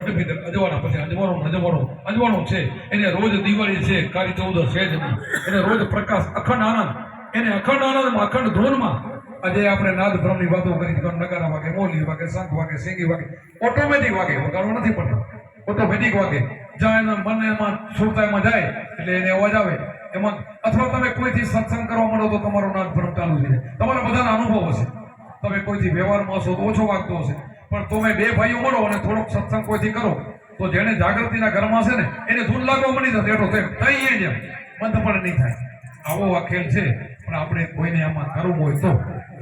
અજવાળા પછી અજવાળું છે એને રોજ દિવાળી છે કાળી ચૌદશ છે જ નહીં, એને રોજ પ્રકાશ અખંડ આનંદ, એને અખંડ આનંદમાં અખંડ ધૂનમાં આજે આપણે નાદ બ્રહ્મની વાતો કરી, નગારા વાગે, મોલી વાગે, શંખ વાગે, સિંગી વાગે, ઓટોમેટિક વાગે, વગાડવો નથી પડતો, ઓટોમેટિક વાગે. જ્યાં એના મન એમાં સુરતામાં જાય એટલે એને અવાજ આવે એમાં. અથવા તમે કોઈથી સત્સંગ કરવા માંડો તો તમારો નાદ બ્રહ્મ ચાલુ થઈ જાય. તમારા બધાના અનુભવ હશે, તમે કોઈથી વ્યવહારમાં હશો તો ઓછો વાગતો હશે, પણ તમે બે ભાઈઓ મળો અને થોડોક સત્સંગ કોઈથી કરો તો જેને જાગૃતિના ઘરમાં છે ને એને ધૂન લાગવા મળી જશે. એટલો થઈ જેમ બંધ પણ નહીં થાય. આવો આ ખેલ છે. પણ આપણે કોઈને આમાં કરવું હોય તો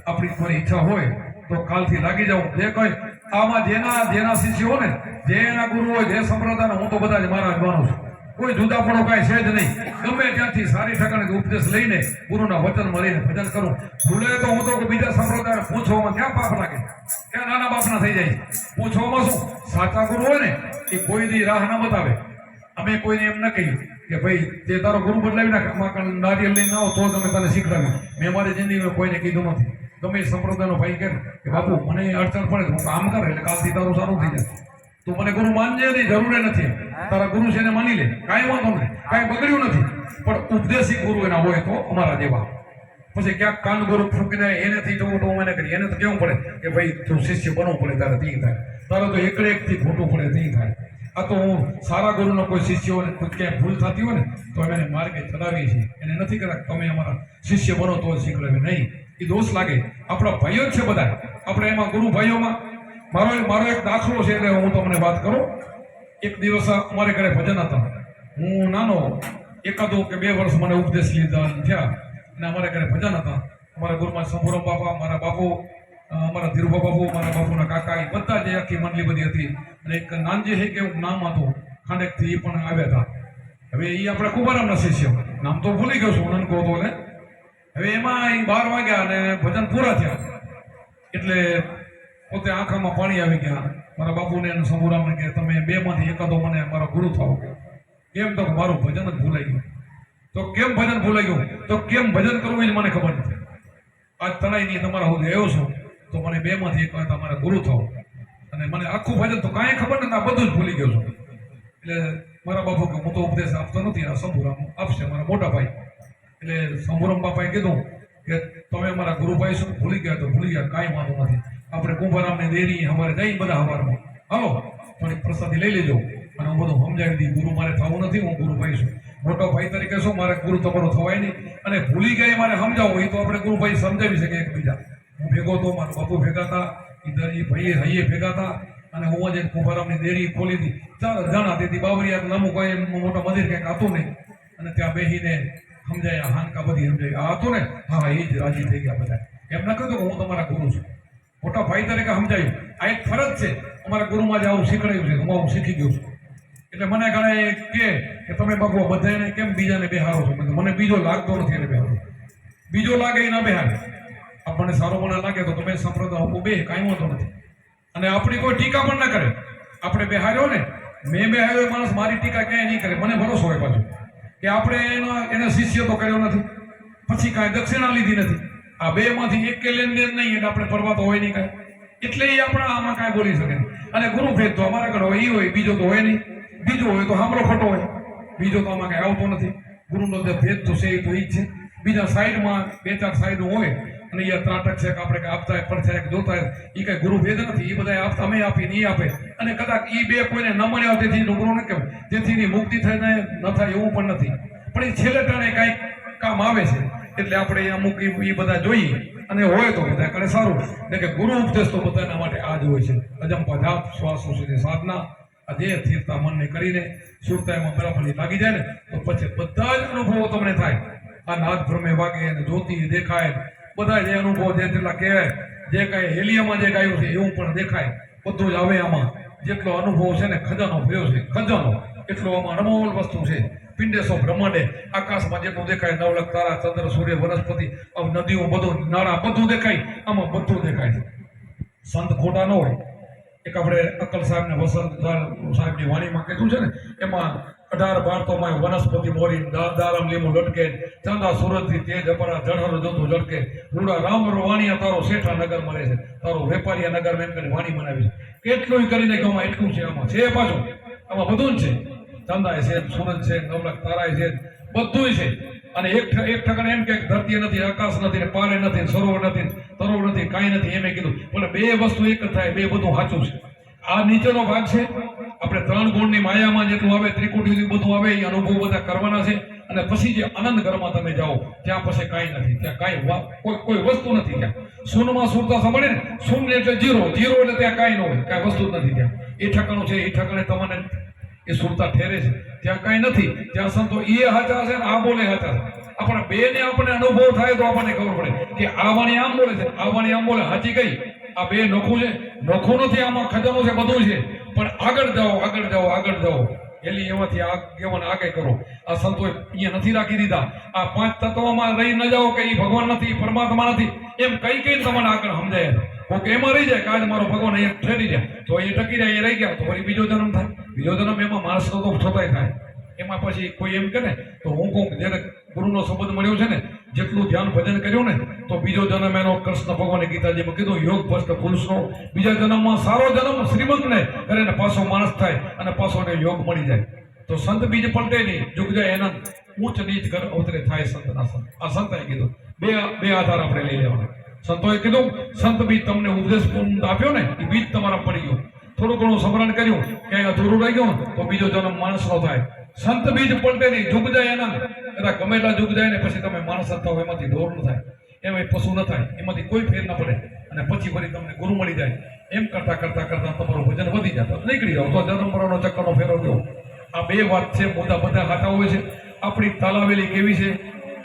આપણી કોઈ ઈચ્છા હોય તો કાલથી લાગી જાવ. જે કોઈ આમાં જેના શિષ્યો ને, જે એના ગુરુ હોય, જે સંપ્રદાયના, હું તો બધા જ મારા માનું છું. કોઈ જુદાપણો કાંઈ છે જ નહીં. ગમે ત્યાંથી સારી ઠકાણે ઉપદેશ લઈને ગુરુના વચન મળીને ભજન કરું. ભૂલે તો હું તો બીજા સંપ્રદાય પૂછવામાં ક્યાં પાપ લાગે, ક્યાં નાના બાપના થઈ જાય. પૂછવામાં શું, સાચા ગુરુ હોય ને એ કોઈ દી રાહ ના બતાવે. અમે કોઈને એમ ન કહીએ કે ભાઈ તે તારો ગુરુ બદલાવી નાખ, નારિયેલ લઈને આવો તો તમે તને શીખડાવ્યું. મેં મારી જિંદગીમાં કોઈને કીધું નથી. ગમે સંપ્રદાયનો ભાઈ કે બાપુ મને અડચણ પડે હું કામ કરે એટલે કાલથી તારું સારું થઈ જાય. તું મને ગુરુ માનજે નહીં, જરૂર નથી. તારા ગુરુ છે એને માની લે, કાંઈ વાંધો નથી, કાંઈ બગડ્યું નથી. પણ ઉપદેશી ગુરુ એના હોય તો અમારા જેવા. પછી ક્યાંક કાન ગુરુ ફૂંકીને એનેથી તો મને કરી, એને તો કેવું પડે કે ભાઈ તું શિષ્ય બનવું પડે, તારે તી થાય. તારે તો એકડે એકથી ખોટું પડે તી થાય. આ તો હું સારા ગુરુનો કોઈ શિષ્ય હોય ને ક્યાંય ભૂલ થતી હોય ને તો અમે એને માર્ગે ચલાવીએ છીએ. એને નથી કહેતા તમે અમારા શિષ્ય બનો તો શીખડાવે નહીં, એ દોષ લાગે. આપણા ભાઈઓ જ છે બધા. આપણે એમાં ગુરુ ભાઈઓમાં મારો એક દાખલો છે એટલે હું તમને વાત કરું. એક દિવસ અમારે ઘરે ભજન હતા. હું નાનો, એકાદો કે 2 વર્ષ મને ઉપદેશ લીધા થયા અને અમારે ઘરે ભજન હતા. અમારા ગુરુમાં શંભુરામ બાપા, મારા બાપુ, અમારા ધીરુભા બાપુ, મારા બાપુના કાકા, એ બધા જે આખી મંડળી બધી હતી. અને એક નાનજી હે કે એવું નામ હતું ખાંડેકથી, એ પણ આવ્યા હતા. હવે એ આપણે કુંભારામના શિષ્ય, નામ તો ભૂલી ગયો છું, નન કહો તો. હવે એમાં 12 વાગ્યા અને ભજન પૂરા થયા એટલે પોતે આંખામાં પાણી આવી ગયા. મારા બાપુને અને શંભુરામને કે તમે 2 માંથી એકાદો મને મારો ગુરુ થાવ. કેમ તો મારું ભજન જ ભૂલાઈ ગયું. તો કેમ ભજન ભૂલાઈ ગયું? તો કેમ ભજન કરવું એ મને ખબર નથી. આજ તણાઈ નહીં તમારા હું આવ્યો છું તો મને 2 માંથી એક તમારા ગુરુ થાવ. અને મને આખું ભજન તો કાંઈ ખબર નથી, આ બધું જ ભૂલી ગયો છું. એટલે મારા બાપુ કે હું તો ઉપદેશ આપતો નથી, આ શંભુરામ આપશે, મારા મોટા ભાઈ. એટલે શંભુરામ બાપાએ કીધું કે તમે મારા ગુરુભાઈ શું ભૂલી ગયા તો ભૂલી ગયા, કાંઈ વાંધો નથી. આપણે કુંભારામને દેરી અમારે જઈ બધા હવારમાં હાલો થોડીક પ્રસાદી લઈ લેજો અને હું બધું સમજાવી દઈ. ગુરુ મારે થવું નથી, હું ગુરુભાઈ છું. મોટો ભાઈ તરીકે શું મારે ગુરુ તમારો થવાય નહીં. અને ભૂલી ગયા મારે સમજાવવું એ તો આપણે ગુરુભાઈ સમજાવી શકીએ એકબીજા. હું ભેગો હતો, મારા બાપુ ભેગા હતા, એ ભાઈએ હૈયે ભેગા હતા. અને હું જ કુંભારામની દેરી ખોલી હતી. 4 જણા તેથી બાવરિયા નામું કોઈ મોટા મંદિર કંઈક હતું નહીં. અને ત્યાં બેસીને સમજાયા, હાનકા બધી સમજાય. આ હતું ને, હા એ જ રાજી થઈ ગયા બધા. એમ ના કહેતો કે હું તમારા ગુરુ છું. મોટા ભાઈ તરીકે સમજાયું. આ એક ફરજ છે અમારા ગુરુમાં જે આવું શીખડાયું છે, હું શીખી ગયો છું. એટલે મને ઘણા કે તમે બાપુ બધાને કેમ બીજાને બેહારો છો? મને બીજો લાગતો નથી એટલે બેહારો. બીજો લાગે એ ના બેહારે. આપણને સારો મને લાગે તો તમે સંપ્રદાય બે કાંઈ વાંધો નથી. અને આપણી કોઈ ટીકા પણ ના કરે. આપણે બેહાર્યો ને, મેં બેહાર્યો માણસ મારી ટીકા ક્યાંય નહીં કરે. મને ભરોસો હોય પાછું કે આપણે એને શિષ્ય તો કર્યો નથી, પછી કાંઈ દક્ષિણા લીધી નથી. આ 2 માંથી એક કે લેનદેન નહીં એટલે આપણે પરવા તો હોય નહીં કાંઈ. એટલે એ આપણા આમાં કાંઈ બોલી શકે નહીં. અને ગુરુ ભેદ તો અમારા આગળ હોય એ હોય, બીજો તો હોય નહીં. બીજો હોય તો સાંભળો ખોટો હોય, બીજો તો આમાં કાંઈ આવતો નથી. ગુરુનો જે ભેદ તો છે એ તો એ જ છે. બીજા સાઈડમાં 2-4 સાઈડો હોય અને એ ત્રાટક છે કે આપણે કાંઈ આપતા હોય, પડછાય કે જોતા હોય, એ કાંઈ ગુરુ ભેદ નથી. એ બધા આપતા, અમે આપીને એ આપે. અને કદાચ એ 2 કોઈને ન મળ્યા તેથી ગુરુ ન કહેવાય, જેથી એની મુક્તિ થઈને ન થાય એવું પણ નથી. પણ એ છેલ્લે ટાણે કાંઈક કામ આવે છે એટલે આપણે અમુક એ બધા જોઈએ. અને હોય તો બધા કરે સારું. એટલે કે ગુરુ ઉપદેશ તો બધાના માટે આ જ હોય છે. અજંપા જાપ, શ્વાસ સુધી સાધના, આ જે સ્થિરતા મનને કરીને સુરતા એમાં બરાબરની લાગી જાય ને તો પછી બધા જ અનુભવો તમને થાય. આ નાદ ભ્રમે વાગે અને જ્યોતિ દેખાય, બધા જે અનુભવ જેટલા કહેવાય, જે કાંઈ હેલિયામાં જે ગાયું છે એવું પણ દેખાય, બધું જ આવે આમાં. જેટલો અનુભવ છે ને ખજાનો ભર્યો છે, ખજાનો એટલો આમાં અનમોલ વસ્તુ છે. પિંડેસો બ્રહ્માંડે આકાશમાં જેટલું દેખાય, નવલખ, તારા, ચંદ્ર, સૂર્ય, વનસ્પતિ, નદીઓ, બધું નાળા બધું દેખાય, આમાં બધું દેખાય છે. સંત ખોટા ન હોય. એક આપણે અક્કલ સાહેબ ને વસંત સાહેબની વાણીમાં કીધું છે ને, એમાં 18-12 તો માં વનસ્પતિ મોરી દારામ લીંબુ લટકે ચાંદા સુરતથી તેજ અપરા જળહર જોતું ઝળકે રૂડા રામ વાણિયા તારો શેઠા નગર મળે છે તારો વેપારીયા નગર મેં કરીને વાણી બનાવી છે કેટલું કરીને કે આમાં એટલું છે આમાં છે પાછું આમાં બધું જ છે ચાંદા છે સુરત છે નવલખ તારાય છે બધું છે અને એક ઠકાણે એમ કે ધરતી નથી આકાશ નથી ને પારે નથી સરોવર નથી તરોવર નથી કાંઈ નથી એમ કીધું પણ બે વસ્તુ એક જ થાય બે બધું સાચું છે આ નીચેનો ભાગ છે આપણે 3 ગુણની માયામાં જેટલું આવે ત્રિકુટી બધું આવે એ અનુભવ બધા કરવાના છે અને પછી જે આનંદ ઘરમાં તમે જાઓ ત્યાં પછી કાંઈ નથી ત્યાં કાંઈ કોઈ વસ્તુ નથી ત્યાં શૂન્યમાં સુરતા સાંભળે ને શૂન્ય એટલે જીરો એટલે ત્યાં કાંઈ ન હોય કાંઈ વસ્તુ જ નથી ત્યાં એ ઠકાણું છે એ ઠકાણે તમને એ સુરતા ઠેરે છે ત્યાં કાંઈ નથી ત્યાં સંતો એ હાચા છે ને આ બોલે હાચા છે આપણા બે ને આપણે અનુભવ થાય તો આપણને ખબર પડે કે આ વાણી આમ બોલે છે આ વાણી આમ બોલે હાચી કઈ આ બે નોખું છે નોખું નથી આમાં ખજાનો છે બધું છે પણ આગળ જાઓ એલી એમાંથી આગે કરો આ સંતોએ અહીંયા નથી રાખી દીધા આ 5 તત્વોમાં રહી ન જાઓ કે એ ભગવાન નથી પરમાત્મા નથી એમ કઈ તમને આગળ સમજાય કોક એમાં રહી જાય કાજ મારો ભગવાન અહીંયા ઠેરી જાય તો એ ટકી જાય એ રહી ગયા તો વળી બીજો જન્મ થાય બીજો જન્મ એમાં માણસનો તો થતાય થાય એમાં પછી કોઈ એમ કે ને તો હું કહું જ્યારે ગુરુનો સંબંધ મળ્યો છે ને જેટલું ધ્યાન ભજન કર્યું ને તો બીજો જન્મ એનો કૃષ્ણ ભગવાને ગીતાજીમાં કીધું યોગ ભ્રષ્ટ પુરુષનો બીજા જન્મમાં સારો જન્મ શ્રીમંતને કરે ને પાછો માણસ થાય અને પાછો એને યોગ મળી જાય તો સંત બીજ પલટે નહીં જુગ જાય એના ઊંચ નીચ કર અવતરે થાય સંતના સંત આ સંતાએ કીધું બે આધાર આપણે લઈ લેવાના સંતોએ કીધું સંત બીજ તમને ઉપદેશ આપ્યો ને એ બીજ તમારા પડી ગયો થોડું ઘણું સ્મરણ કર્યું ક્યાંય અધૂરું રહી ગયું તો બીજો જન્મ માણસનો થાય સંત બીજ પલટે નહીં જુગ જાય એના કદાચ ગમેલા જુગ જાય ને પછી તમે માણસ જ થાવ એમાંથી ઢોર ન થાય એમાં પશુ ન થાય એમાંથી કોઈ ફેર ન પડે અને પછી ફરી તમને ગુરુ મળી જાય એમ કરતા તમારું વજન વધી જાય તો નીકળી જાવ તો જન્મ મરણનો ચક્કરનો ફેરો ગયો આ બે વાત છે મોટા બધા હાથા હોય છે આપણી તાલાવેલી કેવી છે